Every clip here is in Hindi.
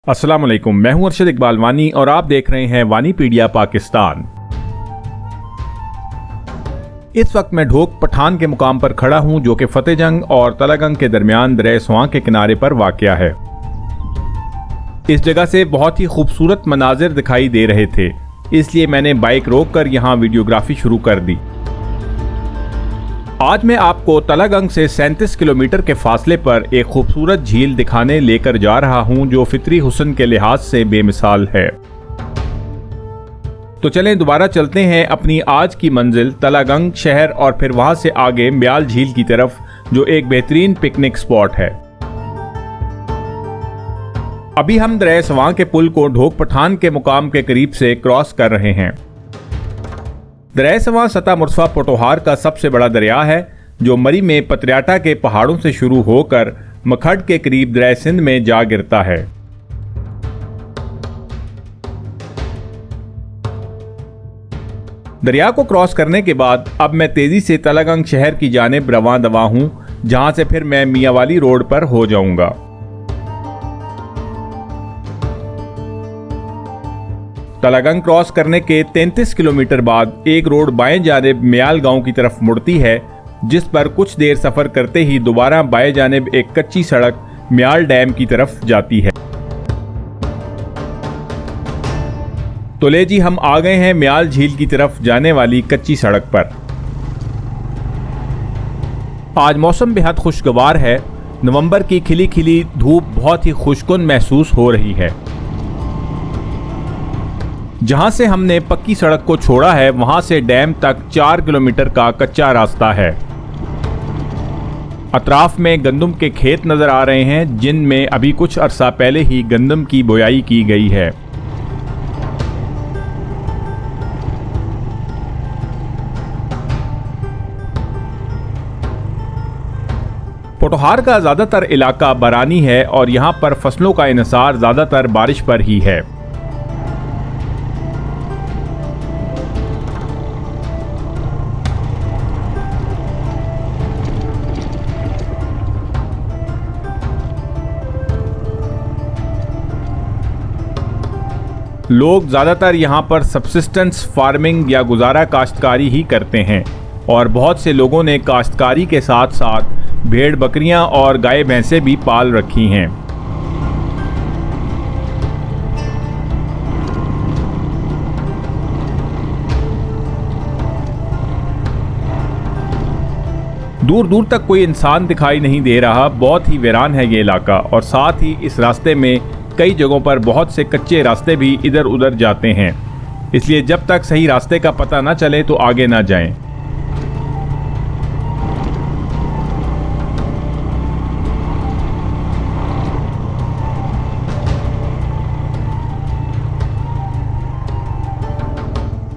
अस्सलाम वालेकुम, मैं हूं अरशद इकबाल वानी और आप देख रहे हैं वानीपीडिया पाकिस्तान। इस वक्त मैं ढोक पठान के मुकाम पर खड़ा हूं जो कि फतेहजंग और तलागंग के दरमियान दरिया स्वां के किनारे पर वाक़या है। इस जगह से बहुत ही खूबसूरत मनाजिर दिखाई दे रहे थे, इसलिए मैंने बाइक रोककर यहां वीडियोग्राफी शुरू कर दी। आज मैं आपको तलागंग से 37 किलोमीटर के फासले पर एक खूबसूरत झील दिखाने लेकर जा रहा हूं जो फितरी हुस्न के लिहाज से बेमिसाल है। तो चलें दोबारा चलते हैं अपनी आज की मंजिल तलागंग शहर और फिर वहां से आगे म्याल झील की तरफ, जो एक बेहतरीन पिकनिक स्पॉट है। अभी हम दरिया स्वां के पुल को ढोक पठान के मुकाम के करीब से क्रॉस कर रहे हैं। दरिया स्वां सता मुर्सफा पोटोहार का सबसे बड़ा दरिया है जो मरी में पतरियाटा के पहाड़ों से शुरू होकर मखड़ के करीब दरिया सिंध में जा गिरता है। दरिया को क्रॉस करने के बाद अब मैं तेजी से तलागंग शहर की जानिब रवां दवा हूं, जहां से फिर मैं मियांवाली रोड पर हो जाऊंगा। तलागंग क्रॉस करने के 33 किलोमीटर बाद एक रोड बाएं जानिब म्याल गांव की तरफ मुड़ती है, जिस पर कुछ देर सफर करते ही दोबारा बाएं जानिब एक कच्ची सड़क म्याल डैम की तरफ जाती है। तो ले जी, हम आ गए हैं म्याल झील की तरफ जाने वाली कच्ची सड़क पर। आज मौसम बेहद खुशगवार है। नवंबर की खिली खिली धूप बहुत ही खुशकुन महसूस हो रही है। जहां से हमने पक्की सड़क को छोड़ा है वहां से डैम तक 4 किलोमीटर का कच्चा रास्ता है। अतराफ में गंदम के खेत नजर आ रहे हैं, जिनमें अभी कुछ अरसा पहले ही गंदम की बोआई की गई है। पोटोहार का ज्यादातर इलाका बरानी है और यहां पर फसलों का इन्हिसार ज्यादातर बारिश पर ही है। लोग ज़्यादातर यहाँ पर सबसिस्टेंस फार्मिंग या गुजारा काश्तकारी ही करते हैं और बहुत से लोगों ने काश्तकारी के साथ साथ भेड़ बकरियाँ और गाय भैंसें भी पाल रखी हैं। दूर दूर तक कोई इंसान दिखाई नहीं दे रहा। बहुत ही वीरान है ये इलाका और साथ ही इस रास्ते में कई जगहों पर बहुत से कच्चे रास्ते भी इधर उधर जाते हैं, इसलिए जब तक सही रास्ते का पता न चले तो आगे ना जाएं।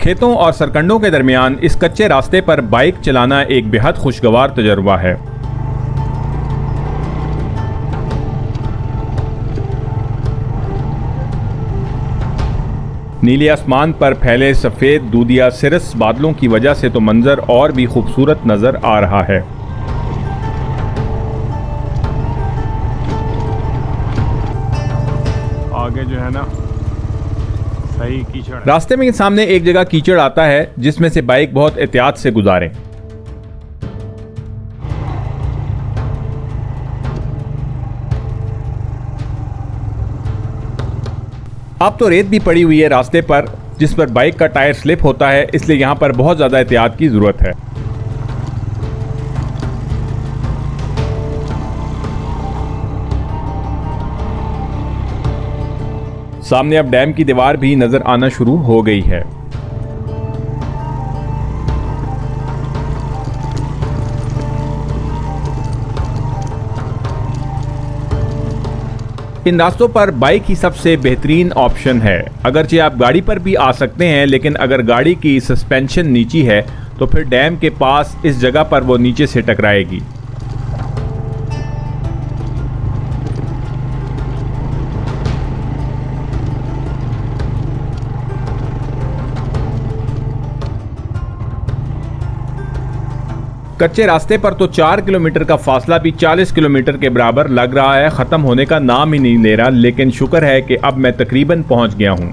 खेतों और सरकंडों के दरमियान इस कच्चे रास्ते पर बाइक चलाना एक बेहद खुशगवार तजुर्बा है। नीले आसमान पर फैले सफ़ेद दूधिया सिरस बादलों की वजह से तो मंजर और भी खूबसूरत नज़र आ रहा है। आगे जो है ना सही कीचड़, रास्ते में सामने एक जगह कीचड़ आता है जिसमें से बाइक बहुत एहतियात से गुजारें। अब तो रेत भी पड़ी हुई है रास्ते पर, जिस पर बाइक का टायर स्लिप होता है, इसलिए यहाँ पर बहुत ज़्यादा एहतियात की ज़रूरत है। सामने अब डैम की दीवार भी नज़र आना शुरू हो गई है। इन रास्तों पर बाइक ही सबसे बेहतरीन ऑप्शन है। अगरचे आप गाड़ी पर भी आ सकते हैं, लेकिन अगर गाड़ी की सस्पेंशन नीची है तो फिर डैम के पास इस जगह पर वो नीचे से टकराएगी। कच्चे रास्ते पर तो 4 किलोमीटर का फासला भी 40 किलोमीटर के बराबर लग रहा है, खत्म होने का नाम ही नहीं ले रहा। लेकिन शुक्र है कि अब मैं तकरीबन पहुंच गया हूं।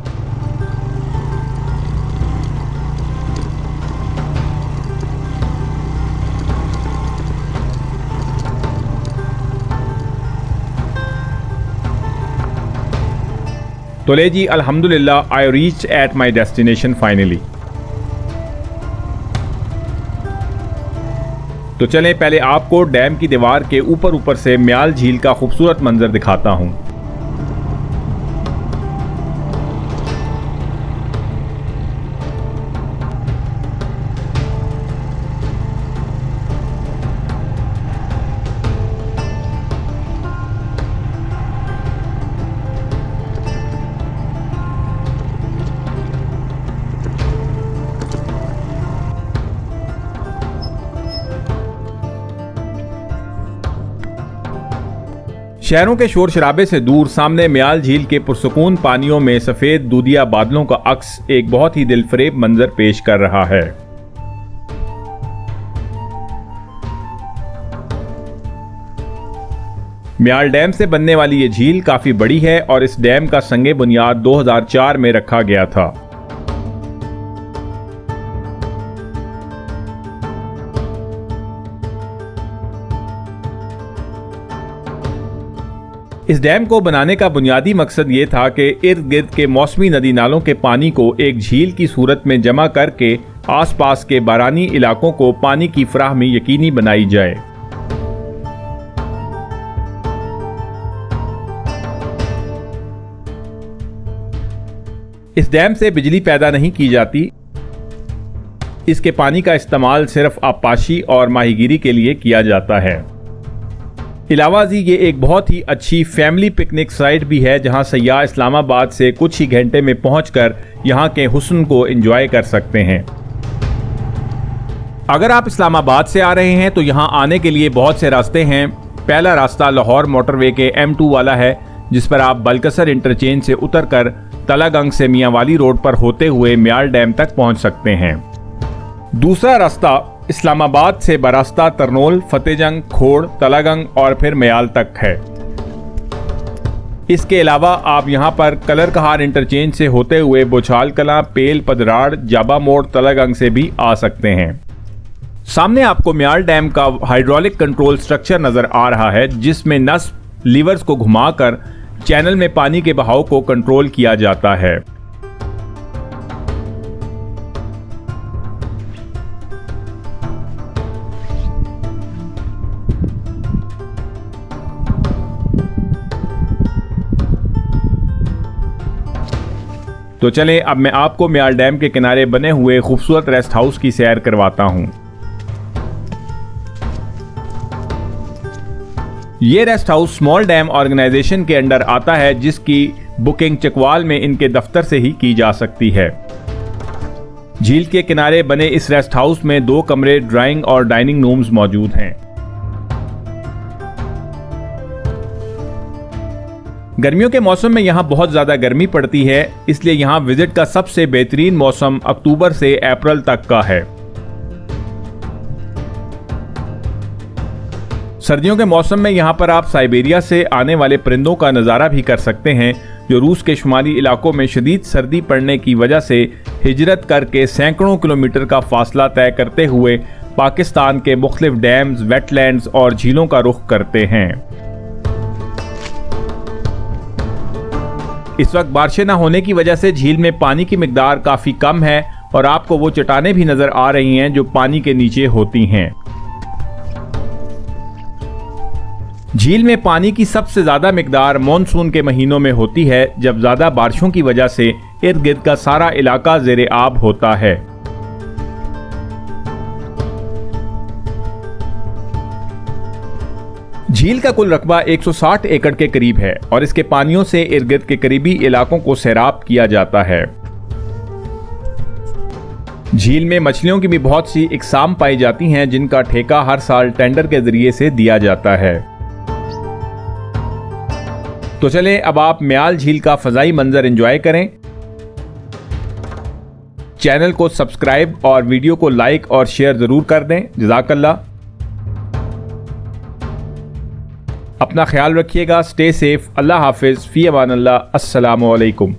तो ले जी, अल्हम्दुलिल्लाह I reach at my destination finally. तो चलें पहले आपको डैम की दीवार के ऊपर से म्याल झील का खूबसूरत मंजर दिखाता हूं। शहरों के शोर शराबे से दूर सामने म्याल झील के पुरसुकून पानियों में सफेद दूधिया बादलों का अक्स एक बहुत ही दिलफरेब मंजर पेश कर रहा है। म्याल डैम से बनने वाली ये झील काफी बड़ी है और इस डैम का संगे बुनियाद 2004 में रखा गया था। इस डैम को बनाने का बुनियादी मकसद ये था कि इर्द गिर्द के मौसमी नदी नालों के पानी को एक झील की सूरत में जमा करके आसपास के बारानी इलाकों को पानी की फराहमी यकीनी बनाई जाए। इस डैम से बिजली पैदा नहीं की जाती। इसके पानी का इस्तेमाल सिर्फ आबपाशी और माहीगीरी के लिए किया जाता है। इलावाजी ये एक बहुत ही अच्छी फैमिली पिकनिक साइट भी है, जहां सयाह इस्लामाबाद से कुछ ही घंटे में पहुंचकर यहां के हुस्न को एंजॉय कर सकते हैं। अगर आप इस्लामाबाद से आ रहे हैं तो यहां आने के लिए बहुत से रास्ते हैं। पहला रास्ता लाहौर मोटरवे के M2 वाला है, जिस पर आप बलकसर इंटरचेंज से उतरकर तलागंग से मियांवाली रोड पर होते हुए म्याल डैम तक पहुंच सकते हैं। दूसरा रास्ता इस्लामाबाद से बरास्ता तरनोल, फतेहजंग, खोड़, तलागंग और फिर म्याल तक है। इसके अलावा आप यहां पर कलर कहार इंटरचेंज से होते हुए बोछाल कलां, पेल, पदराड़, जाबा मोड़, तलागंग से भी आ सकते हैं। सामने आपको म्याल डैम का हाइड्रोलिक कंट्रोल स्ट्रक्चर नजर आ रहा है, जिसमें नस्ब लीवर्स को घुमाकर चैनल में पानी के बहाव को कंट्रोल किया जाता है। तो चलें अब मैं आपको म्याल डैम के किनारे बने हुए खूबसूरत रेस्ट हाउस की सैर करवाता हूं। ये rest house small dam organization के अंडर आता है, जिसकी बुकिंग चकवाल में इनके दफ्तर से ही की जा सकती है। झील के किनारे बने इस रेस्ट हाउस में 2 कमरे, ड्राइंग और डाइनिंग रूम्स मौजूद हैं। गर्मियों के मौसम में यहाँ बहुत ज़्यादा गर्मी पड़ती है, इसलिए यहाँ विजिट का सबसे बेहतरीन मौसम अक्टूबर से अप्रैल तक का है। सर्दियों के मौसम में यहाँ पर आप साइबेरिया से आने वाले परिंदों का नज़ारा भी कर सकते हैं, जो रूस के शुमाली इलाकों में शदीद सर्दी पड़ने की वजह से हिजरत करके सैकड़ों किलोमीटर का फासला तय करते हुए पाकिस्तान के मुख्तलिफ डैम्स, वेटलैंड्स और झीलों का रुख करते हैं। इस वक्त बारिशें न होने की वजह से झील में पानी की मिकदार काफ़ी कम है और आपको वो चट्टानें भी नज़र आ रही हैं जो पानी के नीचे होती हैं। झील में पानी की सबसे ज़्यादा मिकदार मॉनसून के महीनों में होती है, जब ज़्यादा बारिशों की वजह से इर्द गिर्द का सारा इलाका ज़ेरे आब होता है। झील का कुल रकबा 160 एकड़ के करीब है और इसके पानियों से इर्द गिर्द के करीबी इलाकों को सैराब किया जाता है। झील में मछलियों की भी बहुत सी इकसाम पाई जाती हैं, जिनका ठेका हर साल टेंडर के जरिए से दिया जाता है। तो चलें अब आप म्याल झील का फजाई मंजर एंजॉय करें। चैनल को सब्सक्राइब और वीडियो को लाइक और शेयर जरूर कर दें। जज़ाकल्लाह। अपना ख्याल रखिएगा। Stay safe. अल्लाह हाफिज़। फ़ी अमान अल्लाह। अस्सलामु अलैकुम।